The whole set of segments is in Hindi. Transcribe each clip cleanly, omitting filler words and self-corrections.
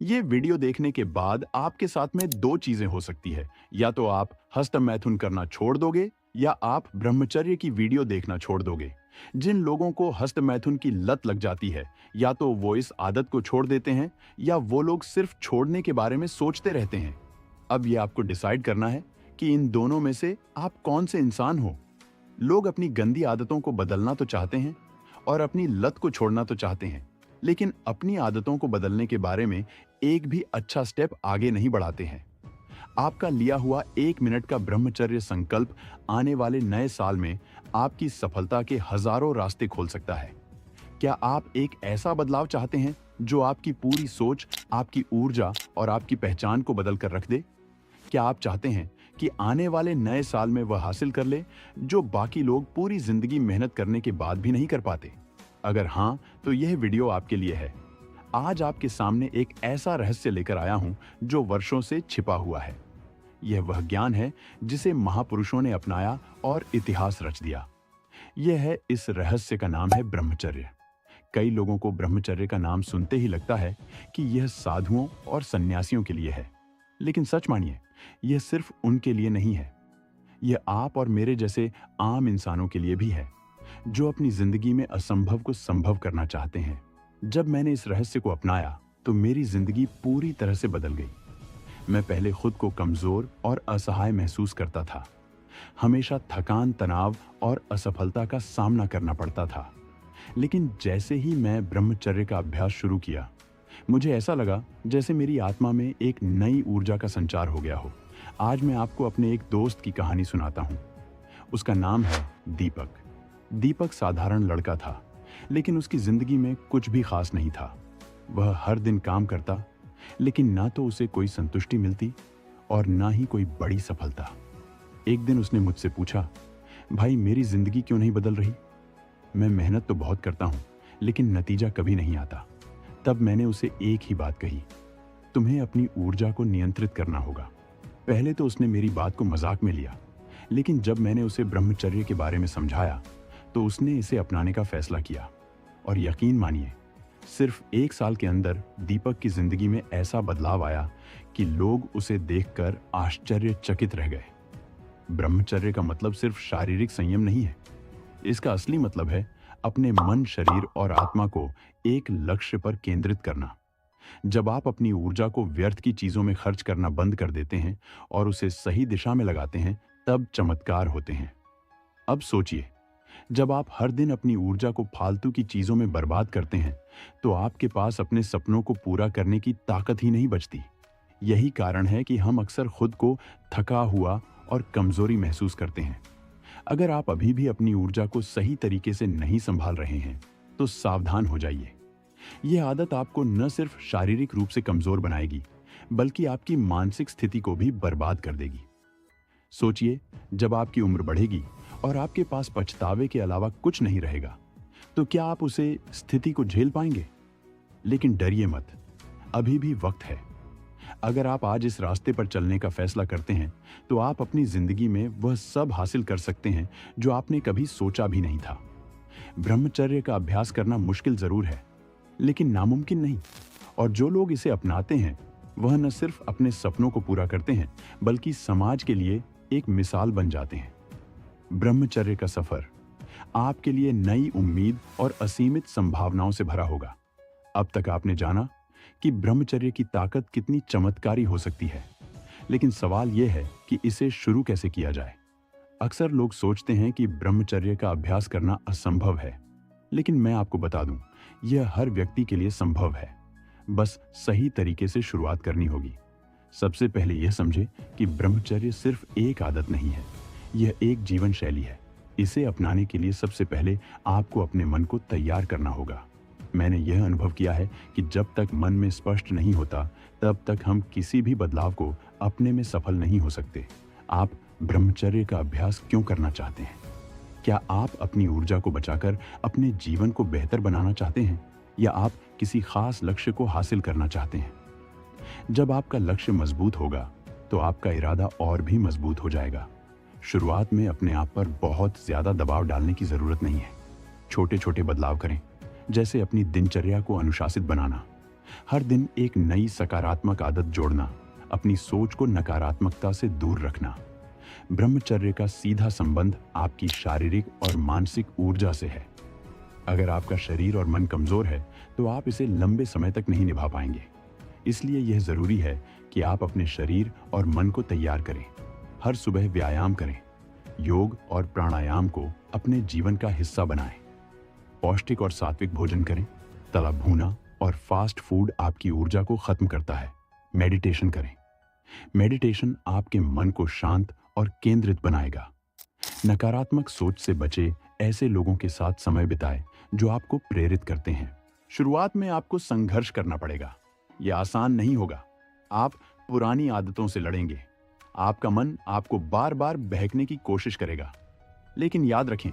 ये वीडियो देखने के बाद आपके साथ में दो चीजें हो सकती है। या तो आप हस्तमैथुन करना छोड़ दोगे या आप ब्रह्मचर्य की वीडियो देखना छोड़ दोगे। जिन लोगों को हस्तमैथुन की लत लग जाती है, या तो वो इस आदत को छोड़ देते हैं या वो लोग सिर्फ छोड़ने के बारे में सोचते रहते हैं। अब ये आपको डिसाइड करना है कि इन दोनों में से आप कौन से इंसान हो। लोग अपनी गंदी आदतों को बदलना तो चाहते हैं और अपनी लत को छोड़ना तो चाहते हैं, लेकिन अपनी आदतों को बदलने के बारे में एक भी अच्छा स्टेप आगे नहीं बढ़ाते हैं। आपका लिया हुआ 1 मिनट का ब्रह्मचर्य संकल्प आने वाले नए साल में आपकी सफलता के हजारों रास्ते खोल सकता है। क्या आप एक ऐसा बदलाव चाहते हैं जो आपकी पूरी सोच, आपकी ऊर्जा और आपकी पहचान को बदल कर रख दे? क्या आप चाहते हैं कि आने वाले नए साल में वह हासिल कर ले जो बाकी लोग पूरी जिंदगी मेहनत करने के बाद भी नहीं कर पाते? अगर हाँ, तो यह वीडियो आपके लिए है। आज आपके सामने एक ऐसा रहस्य लेकर आया हूं जो वर्षों से छिपा हुआ है। यह वह ज्ञान है जिसे महापुरुषों ने अपनाया और इतिहास रच दिया। यह है, इस रहस्य का नाम है ब्रह्मचर्य। कई लोगों को ब्रह्मचर्य का नाम सुनते ही लगता है कि यह साधुओं और सन्यासियों के लिए है। लेकिन सच मानिए, यह सिर्फ उनके लिए नहीं है। यह आप और मेरे जैसे आम इंसानों के लिए भी है, जो अपनी जिंदगी में असंभव को संभव करना चाहते हैं। जब मैंने इस रहस्य को अपनाया तो मेरी जिंदगी पूरी तरह से बदल गई। मैं पहले खुद को कमजोर और असहाय महसूस करता था। हमेशा थकान, तनाव और असफलता का सामना करना पड़ता था। लेकिन जैसे ही मैं ब्रह्मचर्य का अभ्यास शुरू किया, मुझे ऐसा लगा जैसे मेरी आत्मा में एक नई ऊर्जा का संचार हो गया हो। आज मैं आपको अपने एक दोस्त की कहानी सुनाता हूँ। उसका नाम है दीपक। दीपक साधारण लड़का था, लेकिन उसकी जिंदगी में कुछ भी खास नहीं था। वह हर दिन काम करता, लेकिन ना तो उसे कोई संतुष्टि मिलती और ना ही कोई बड़ी सफलता। एक दिन उसने मुझसे पूछा, भाई मेरी जिंदगी क्यों नहीं बदल रही? मैं मेहनत तो बहुत करता हूँ, लेकिन नतीजा कभी नहीं आता। तब मैंने उसे एक ही बात कही, तुम्हें अपनी ऊर्जा को नियंत्रित करना होगा। पहले तो उसने मेरी बात को मजाक में लिया, लेकिन जब मैंने उसे ब्रह्मचर्य के बारे में समझाया तो उसने इसे अपनाने का फैसला किया। और यकीन मानिए, सिर्फ 1 साल के अंदर दीपक की जिंदगी में ऐसा बदलाव आया कि लोग उसे देखकर आश्चर्यचकित रह गए। ब्रह्मचर्य का मतलब सिर्फ शारीरिक संयम नहीं है। इसका असली मतलब है अपने मन, शरीर और आत्मा को एक लक्ष्य पर केंद्रित करना। जब आप अपनी ऊर्जा को व्यर्थ की चीजों में खर्च करना बंद कर देते हैं और उसे सही दिशा में लगाते हैं, तब चमत्कार होते हैं। अब सोचिए, जब आप हर दिन अपनी ऊर्जा को फालतू की चीजों में बर्बाद करते हैं, तो आपके पास अपने सपनों को पूरा करने की ताकत ही नहीं बचती। यही कारण है कि हम अक्सर खुद को थका हुआ और कमजोरी महसूस करते हैं। अगर आप अभी भी अपनी ऊर्जा को सही तरीके से नहीं संभाल रहे हैं, तो सावधान हो जाइए। यह आदत आपको न सिर्फ शारीरिक रूप से कमजोर बनाएगी, बल्कि आपकी मानसिक स्थिति को भी बर्बाद कर देगी। सोचिए, जब आपकी उम्र बढ़ेगी और आपके पास पछतावे के अलावा कुछ नहीं रहेगा, तो क्या आप उसे स्थिति को झेल पाएंगे? लेकिन डरिए मत, अभी भी वक्त है। अगर आप आज इस रास्ते पर चलने का फैसला करते हैं, तो आप अपनी जिंदगी में वह सब हासिल कर सकते हैं जो आपने कभी सोचा भी नहीं था। ब्रह्मचर्य का अभ्यास करना मुश्किल जरूर है, लेकिन नामुमकिन नहीं। और जो लोग इसे अपनाते हैं, वह न सिर्फ अपने सपनों को पूरा करते हैं, बल्कि समाज के लिए एक मिसाल बन जाते हैं। ब्रह्मचर्य का सफर आपके लिए नई उम्मीद और असीमित संभावनाओं से भरा होगा। अब तक आपने जाना कि ब्रह्मचर्य की ताकत कितनी चमत्कारी हो सकती है, लेकिन सवाल यह है कि इसे शुरू कैसे किया जाए। अक्सर लोग सोचते हैं कि ब्रह्मचर्य का अभ्यास करना असंभव है, लेकिन मैं आपको बता दूं, यह हर व्यक्ति के लिए संभव है। बस सही तरीके से शुरुआत करनी होगी। सबसे पहले यह समझे कि ब्रह्मचर्य सिर्फ एक आदत नहीं है, यह एक जीवन शैली है। इसे अपनाने के लिए सबसे पहले आपको अपने मन को तैयार करना होगा। मैंने यह अनुभव किया है कि जब तक मन में स्पष्ट नहीं होता, तब तक हम किसी भी बदलाव को अपने में सफल नहीं हो सकते। आप ब्रह्मचर्य का अभ्यास क्यों करना चाहते हैं? क्या आप अपनी ऊर्जा को बचाकर अपने जीवन को बेहतर बनाना चाहते हैं, या आप किसी खास लक्ष्य को हासिल करना चाहते हैं? जब आपका लक्ष्य मजबूत होगा, तो आपका इरादा और भी मजबूत हो जाएगा। शुरुआत में अपने आप पर बहुत ज्यादा दबाव डालने की जरूरत नहीं है। छोटे छोटे बदलाव करें, जैसे अपनी दिनचर्या को अनुशासित बनाना, हर दिन एक नई सकारात्मक आदत जोड़ना, अपनी सोच को नकारात्मकता से दूर रखना। ब्रह्मचर्य का सीधा संबंध आपकी शारीरिक और मानसिक ऊर्जा से है। अगर आपका शरीर और मन कमजोर है तो आप इसे लंबे समय तक नहीं निभा पाएंगे। इसलिए यह जरूरी है कि आप अपने शरीर और मन को तैयार करें। हर सुबह व्यायाम करें, योग और प्राणायाम को अपने जीवन का हिस्सा बनाएं। पौष्टिक और सात्विक भोजन करें। तला भुना और फास्ट फूड आपकी ऊर्जा को खत्म करता है। मेडिटेशन करें। मेडिटेशन आपके मन को शांत और केंद्रित बनाएगा। नकारात्मक सोच से बचे ऐसे लोगों के साथ समय बिताएं जो आपको प्रेरित करते हैं। शुरुआत में आपको संघर्ष करना पड़ेगा। यह आसान नहीं होगा। आप पुरानी आदतों से लड़ेंगे। आपका मन आपको बार बार बहकने की कोशिश करेगा। लेकिन याद रखें,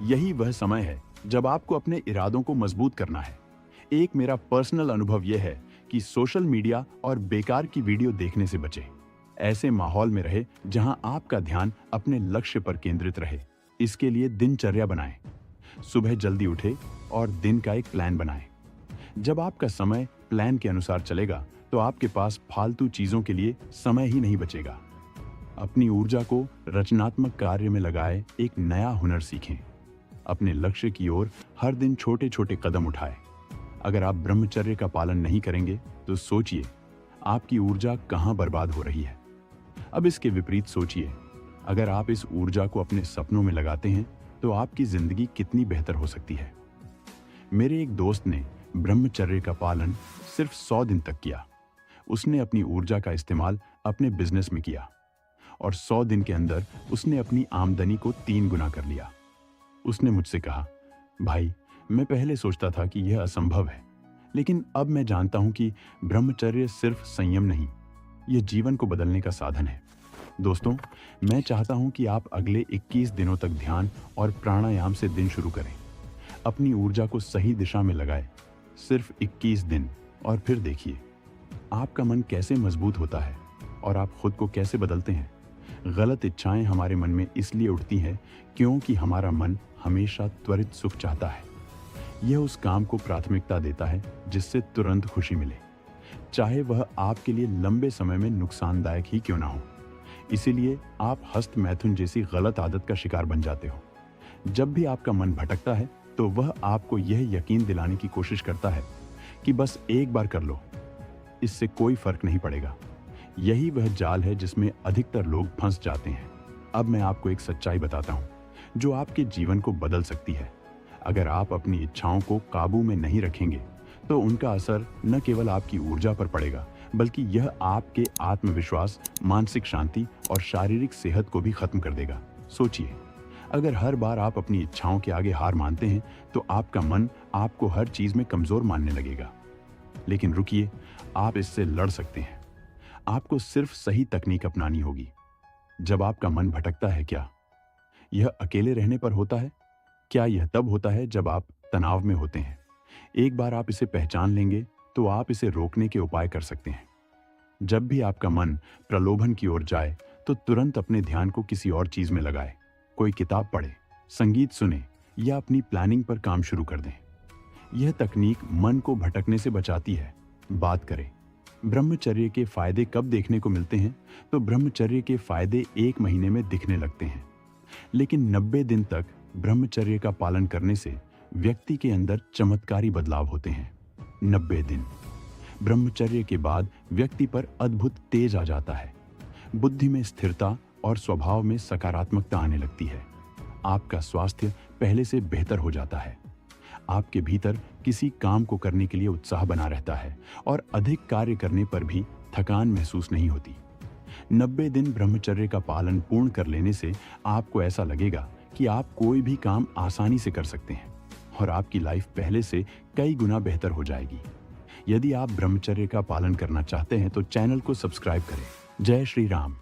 यही वह समय है जब आपको अपने इरादों को मजबूत करना है। एक मेरा पर्सनल अनुभव यह है कि सोशल मीडिया और बेकार की वीडियो देखने से बचें। ऐसे माहौल में रहे जहां आपका ध्यान अपने लक्ष्य पर केंद्रित रहे। इसके लिए दिनचर्या बनाएं। सुबह जल्दी उठें और दिन का एक प्लान बनाएं। जब आपका समय प्लान के अनुसार चलेगा तो आपके पास फालतू चीजों के लिए समय ही नहीं बचेगा। अपनी ऊर्जा को रचनात्मक कार्य में लगाए एक नया हुनर सीखें। अपने लक्ष्य की ओर हर दिन छोटे छोटे कदम उठाएं। अगर आप ब्रह्मचर्य का पालन नहीं करेंगे तो सोचिए आपकी ऊर्जा कहां बर्बाद हो रही है। अब इसके विपरीत सोचिए, अगर आप इस ऊर्जा को अपने सपनों में लगाते हैं तो आपकी जिंदगी कितनी बेहतर हो सकती है। मेरे एक दोस्त ने ब्रह्मचर्य का पालन सिर्फ 100 दिन तक किया। उसने अपनी ऊर्जा का इस्तेमाल अपने बिजनेस में किया और 100 दिन के अंदर उसने अपनी आमदनी को 3 गुना कर लिया। उसने मुझसे कहा, भाई, मैं पहले सोचता था कि यह असंभव है, लेकिन अब मैं जानता हूं कि ब्रह्मचर्य सिर्फ संयम नहीं, यह जीवन को बदलने का साधन है। दोस्तों, मैं चाहता हूं कि आप अगले 21 दिनों तक ध्यान और प्राणायाम से दिन शुरू करें। अपनी ऊर्जा को सही दिशा में लगाएं। सिर्फ 21 दिन, और फिर देखिए आपका मन कैसे मजबूत होता है और आप खुद को कैसे बदलते हैं। गलत इच्छाएं हमारे मन में इसलिए उठती हैं क्योंकि हमारा मन हमेशा त्वरित सुख चाहता है। यह उस काम को प्राथमिकता देता है जिससे तुरंत खुशी मिले, चाहे वह आपके लिए लंबे समय में नुकसानदायक ही क्यों ना हो। इसीलिए आप हस्त मैथुन जैसी गलत आदत का शिकार बन जाते हो। जब भी आपका मन भटकता है तो वह आपको यह यकीन दिलाने की कोशिश करता है कि बस एक बार कर लो, इससे कोई फर्क नहीं पड़ेगा। यही वह जाल है जिसमें अधिकतर लोग फंस जाते हैं। अब मैं आपको एक सच्चाई बताता हूं जो आपके जीवन को बदल सकती है। अगर आप अपनी इच्छाओं को काबू में नहीं रखेंगे तो उनका असर न केवल आपकी ऊर्जा पर पड़ेगा, बल्कि यह आपके आत्मविश्वास, मानसिक शांति और शारीरिक सेहत को भी खत्म कर देगा। सोचिए, अगर हर बार आप अपनी इच्छाओं के आगे हार मानते हैं तो आपका मन आपको हर चीज में कमजोर मानने लगेगा। लेकिन रुकिए, आप इससे लड़ सकते हैं। आपको सिर्फ सही तकनीक अपनानी होगी। जब आपका मन भटकता है, क्या यह अकेले रहने पर होता है? क्या यह तब होता है जब आप तनाव में होते हैं? एक बार आप इसे पहचान लेंगे तो आप इसे रोकने के उपाय कर सकते हैं। जब भी आपका मन प्रलोभन की ओर जाए तो तुरंत अपने ध्यान को किसी और चीज में लगाएं। कोई किताब पढ़े, संगीत सुने या अपनी प्लानिंग पर काम शुरू कर दें। यह तकनीक मन को भटकने से बचाती है। बात करें ब्रह्मचर्य के फायदे कब देखने को मिलते हैं, तो ब्रह्मचर्य के फायदे 1 महीने में दिखने लगते हैं, लेकिन 90 दिन तक ब्रह्मचर्य का पालन करने से व्यक्ति के अंदर चमत्कारी बदलाव होते हैं। 90 दिन ब्रह्मचर्य के बाद व्यक्ति पर अद्भुत तेज आ जाता है। बुद्धि में स्थिरता और स्वभाव में सकारात्मकता आने लगती है। आपका स्वास्थ्य पहले से बेहतर हो जाता है। आपके भीतर किसी काम को करने के लिए उत्साह बना रहता है और अधिक कार्य करने पर भी थकान महसूस नहीं होती। 90 दिन ब्रह्मचर्य का पालन पूर्ण कर लेने से आपको ऐसा लगेगा कि आप कोई भी काम आसानी से कर सकते हैं और आपकी लाइफ पहले से कई गुना बेहतर हो जाएगी। यदि आप ब्रह्मचर्य का पालन करना चाहते हैं तो चैनल को सब्सक्राइब करें। जय श्री राम।